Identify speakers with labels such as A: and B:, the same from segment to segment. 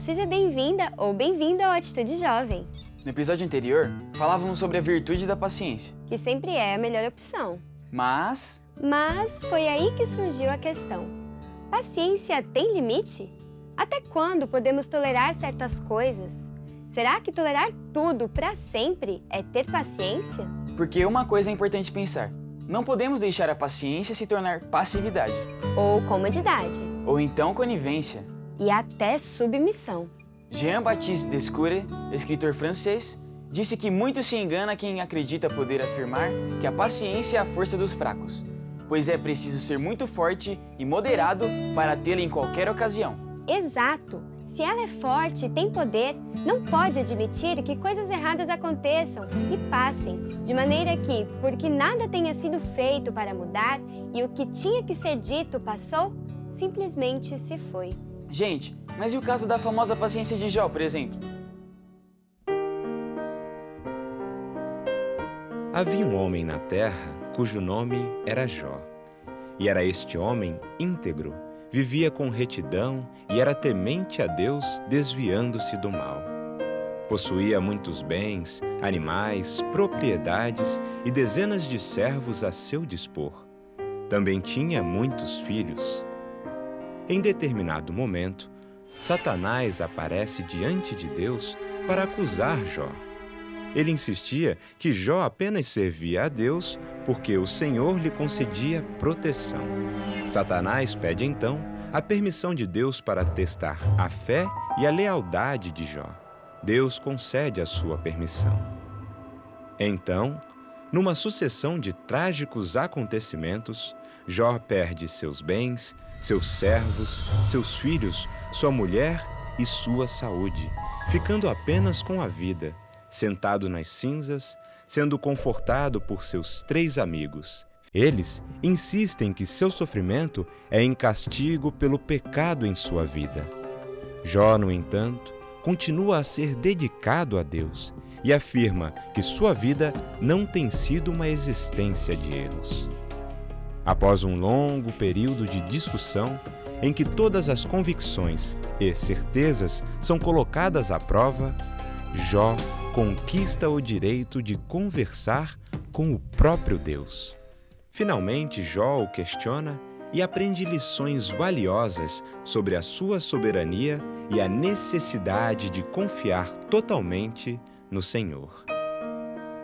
A: seja bem-vinda ou bem-vindo ao Atitude Jovem.
B: No episódio anterior, falávamos sobre a virtude da paciência.
A: Que sempre é a melhor opção.
B: Mas
A: foi aí que surgiu a questão. Paciência tem limite? Até quando podemos tolerar certas coisas? Será que tolerar tudo para sempre é ter paciência?
B: Porque uma coisa é importante pensar. Não podemos deixar a paciência se tornar passividade.
A: Ou comodidade.
B: Ou então conivência.
A: E até submissão.
B: Jean-Baptiste Descoure, escritor francês, disse que muito se engana quem acredita poder afirmar que a paciência é a força dos fracos, pois é preciso ser muito forte e moderado para tê-la em qualquer ocasião.
A: Exato! Se ela é forte e tem poder, não pode admitir que coisas erradas aconteçam e passem, de maneira que, porque nada tenha sido feito para mudar e o que tinha que ser dito passou, simplesmente se foi.
B: Gente, mas e o caso da famosa paciência de Jó, por exemplo?
C: Havia um homem na terra cujo nome era Jó. E era este homem íntegro, vivia com retidão e era temente a Deus, desviando-se do mal. Possuía muitos bens, animais, propriedades e dezenas de servos a seu dispor. Também tinha muitos filhos. Em determinado momento, Satanás aparece diante de Deus para acusar Jó. Ele insistia que Jó apenas servia a Deus porque o Senhor lhe concedia proteção. Satanás pede então a permissão de Deus para testar a fé e a lealdade de Jó. Deus concede a sua permissão. Então, numa sucessão de trágicos acontecimentos, Jó perde seus bens, seus servos, seus filhos, sua mulher e sua saúde, ficando apenas com a vida, sentado nas cinzas, sendo confortado por seus 3 amigos. Eles insistem que seu sofrimento é em castigo pelo pecado em sua vida. Jó, no entanto, continua a ser dedicado a Deus e afirma que sua vida não tem sido uma existência de erros. Após um longo período de discussão, em que todas as convicções e certezas são colocadas à prova, Jó conquista o direito de conversar com o próprio Deus. Finalmente, Jó o questiona e aprende lições valiosas sobre a sua soberania e a necessidade de confiar totalmente no Senhor.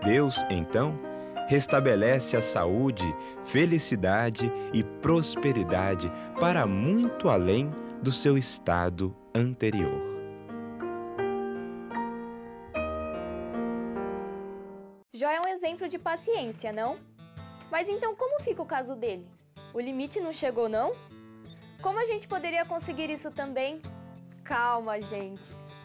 C: Deus, então, restabelece a saúde, felicidade e prosperidade para muito além do seu estado anterior.
D: Jó é um exemplo de paciência, não? Mas então como fica o caso dele? O limite não chegou, não? Como a gente poderia conseguir isso também? Calma, gente.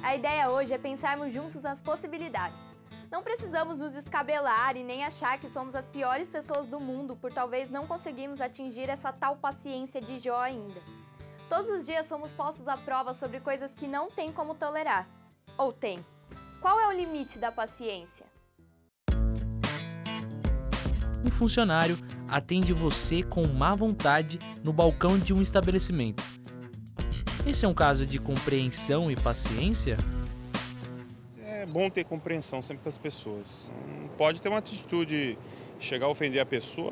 D: A ideia hoje é pensarmos juntos nas possibilidades. Não precisamos nos escabelar e nem achar que somos as piores pessoas do mundo por talvez não conseguirmos atingir essa tal paciência de Jó ainda. Todos os dias somos postos à prova sobre coisas que não tem como tolerar. Ou tem? Qual é o limite da paciência?
E: Um funcionário atende você com má vontade no balcão de um estabelecimento. Esse é um caso de compreensão e paciência?
F: É bom ter compreensão sempre com as pessoas. Não pode ter uma atitude, chegar a ofender a pessoa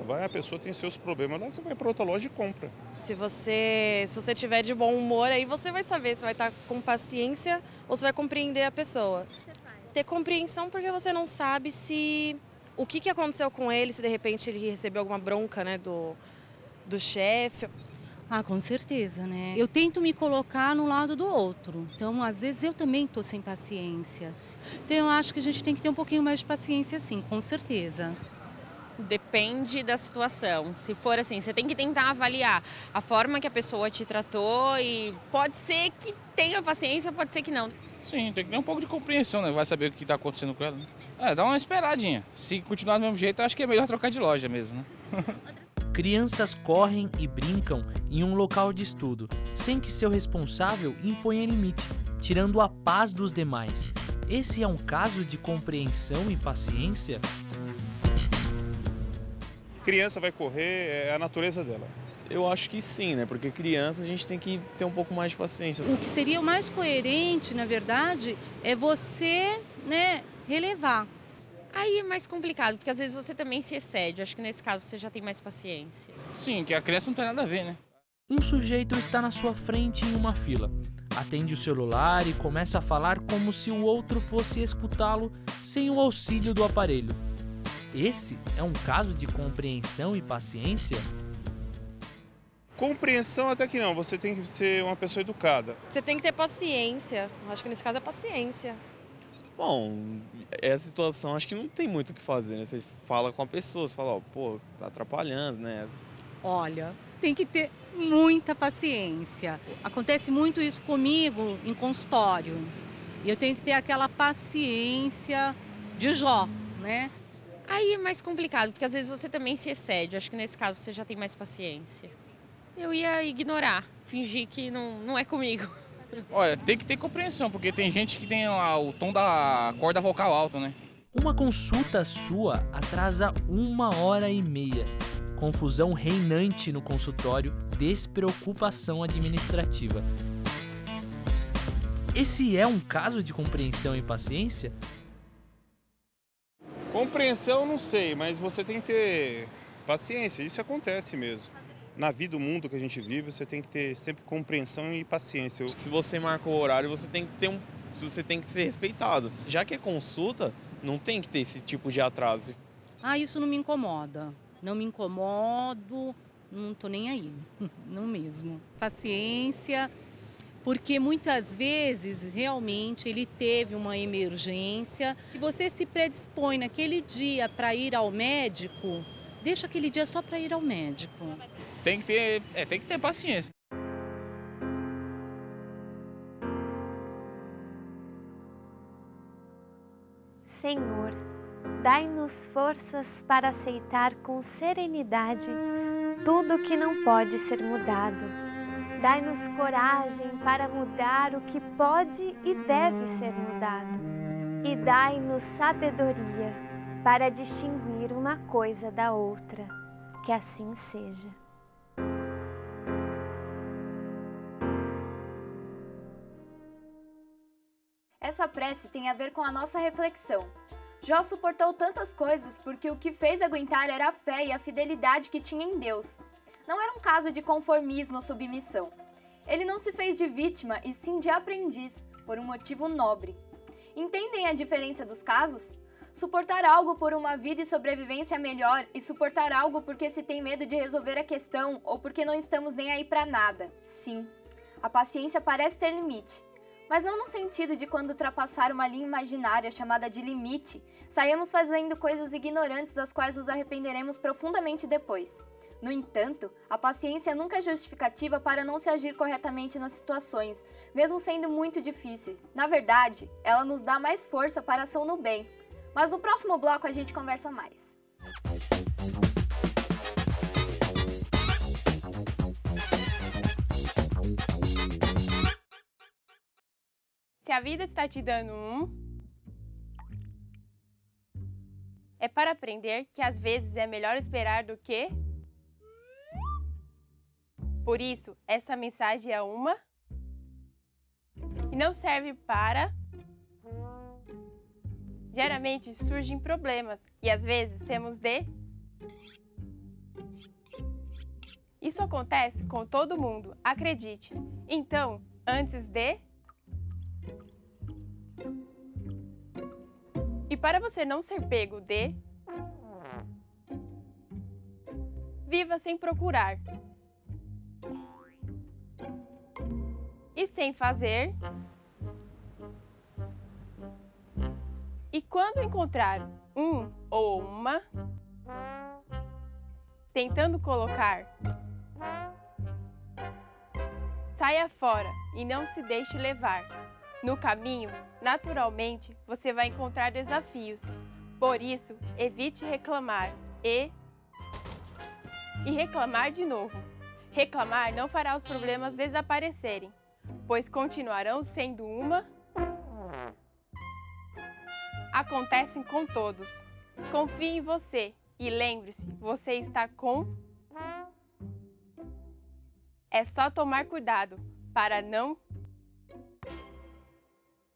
F: tem seus problemas, lá você vai para outra loja e compra.
G: Se você tiver de bom humor, aí você vai saber se vai estar com paciência ou se vai compreender a pessoa. Ter compreensão porque você não sabe o que aconteceu com ele, se de repente ele recebeu alguma bronca, né, do chefe.
H: Ah, com certeza, né? Eu tento me colocar no lado do outro. Então, às vezes, eu também estou sem paciência. Então, eu acho que a gente tem que ter um pouquinho mais de paciência, sim, com certeza.
I: Depende da situação. Se for assim, você tem que tentar avaliar a forma que a pessoa te tratou e pode ser que tenha paciência, pode ser que não.
J: Sim, tem que ter um pouco de compreensão, né? Vai saber o que está acontecendo com ela. Né? Dá uma esperadinha. Se continuar do mesmo jeito, acho que é melhor trocar de loja mesmo, né?
E: Crianças correm e brincam em um local de estudo, sem que seu responsável imponha limite, tirando a paz dos demais. Esse é um caso de compreensão e paciência?
F: Criança vai correr, é a natureza dela.
K: Eu acho que sim, né? Porque criança a gente tem que ter um pouco mais de paciência.
H: O que seria o mais coerente, na verdade, é você, né, relevar.
I: Aí é mais complicado, porque às vezes você também se excede. Eu acho que nesse caso você já tem mais paciência.
J: Sim, que a criança não tem nada a ver, né?
E: Um sujeito está na sua frente em uma fila. Atende o celular e começa a falar como se o outro fosse escutá-lo sem o auxílio do aparelho. Esse é um caso de compreensão e paciência?
F: Compreensão até que não, você tem que ser uma pessoa educada.
G: Você tem que ter paciência. Acho que nesse caso é paciência.
K: Bom, essa situação acho que não tem muito o que fazer, né? Você fala com a pessoa, você fala, ó, pô, tá atrapalhando, né?
H: Olha, tem que ter muita paciência. Acontece muito isso comigo em consultório. E eu tenho que ter aquela paciência de Jó, né?
I: Aí é mais complicado, porque às vezes você também se excede. Eu acho que nesse caso você já tem mais paciência. Eu ia ignorar, fingir que não é comigo.
J: Olha, tem que ter compreensão, porque tem gente que tem lá o tom da corda vocal alto, né?
E: Uma consulta sua atrasa 1h30. Confusão reinante no consultório, despreocupação administrativa. Esse é um caso de compreensão e paciência?
F: Compreensão não sei, mas você tem que ter paciência, isso acontece mesmo. Na vida, o mundo que a gente vive, você tem que ter sempre compreensão e paciência.
K: Se você marca o horário, você tem que ter você tem que ser respeitado. Já que é consulta, não tem que ter esse tipo de atraso.
H: Ah, isso não me incomoda. Não me incomodo, não tô nem aí, não mesmo. Paciência, porque muitas vezes realmente ele teve uma emergência e você se predispõe naquele dia para ir ao médico, deixa aquele dia só para ir ao médico.
J: Tem que ter paciência.
L: Senhor, dai-nos forças para aceitar com serenidade tudo que não pode ser mudado. Dai-nos coragem para mudar o que pode e deve ser mudado. E dai-nos sabedoria para distinguir uma coisa da outra. Que assim seja.
D: Essa prece tem a ver com a nossa reflexão. Jó suportou tantas coisas porque o que fez aguentar era a fé e a fidelidade que tinha em Deus. Não era um caso de conformismo ou submissão. Ele não se fez de vítima e sim de aprendiz, por um motivo nobre. Entendem a diferença dos casos? Suportar algo por uma vida e sobrevivência melhor e suportar algo porque se tem medo de resolver a questão ou porque não estamos nem aí para nada. Sim, a paciência parece ter limite. Mas não no sentido de quando ultrapassar uma linha imaginária chamada de limite, saímos fazendo coisas ignorantes das quais nos arrependeremos profundamente depois. No entanto, a paciência nunca é justificativa para não se agir corretamente nas situações, mesmo sendo muito difíceis. Na verdade, ela nos dá mais força para a ação no bem. Mas no próximo bloco a gente conversa mais.
M: Se a vida está te dando é para aprender que às vezes é melhor esperar do que... Por isso, essa mensagem é e não serve para... Geralmente surgem problemas e às vezes temos de... Isso acontece com todo mundo, acredite. Então, antes de... E para você não ser pego de... Viva sem procurar. E sem fazer. E quando encontrar um ou uma, tentando colocar, saia fora e não se deixe levar. No caminho, naturalmente, você vai encontrar desafios. Por isso, evite reclamar e reclamar de novo. Reclamar não fará os problemas desaparecerem, pois continuarão sendo acontecem com todos. Confie em você E lembre-se, você está com... É só tomar cuidado para não...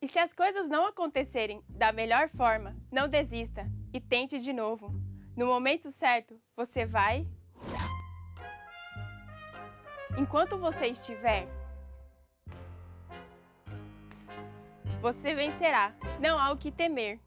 M: E se as coisas não acontecerem da melhor forma, não desista e tente de novo. No momento certo, você vai... Enquanto você estiver, você vencerá. Não há o que temer.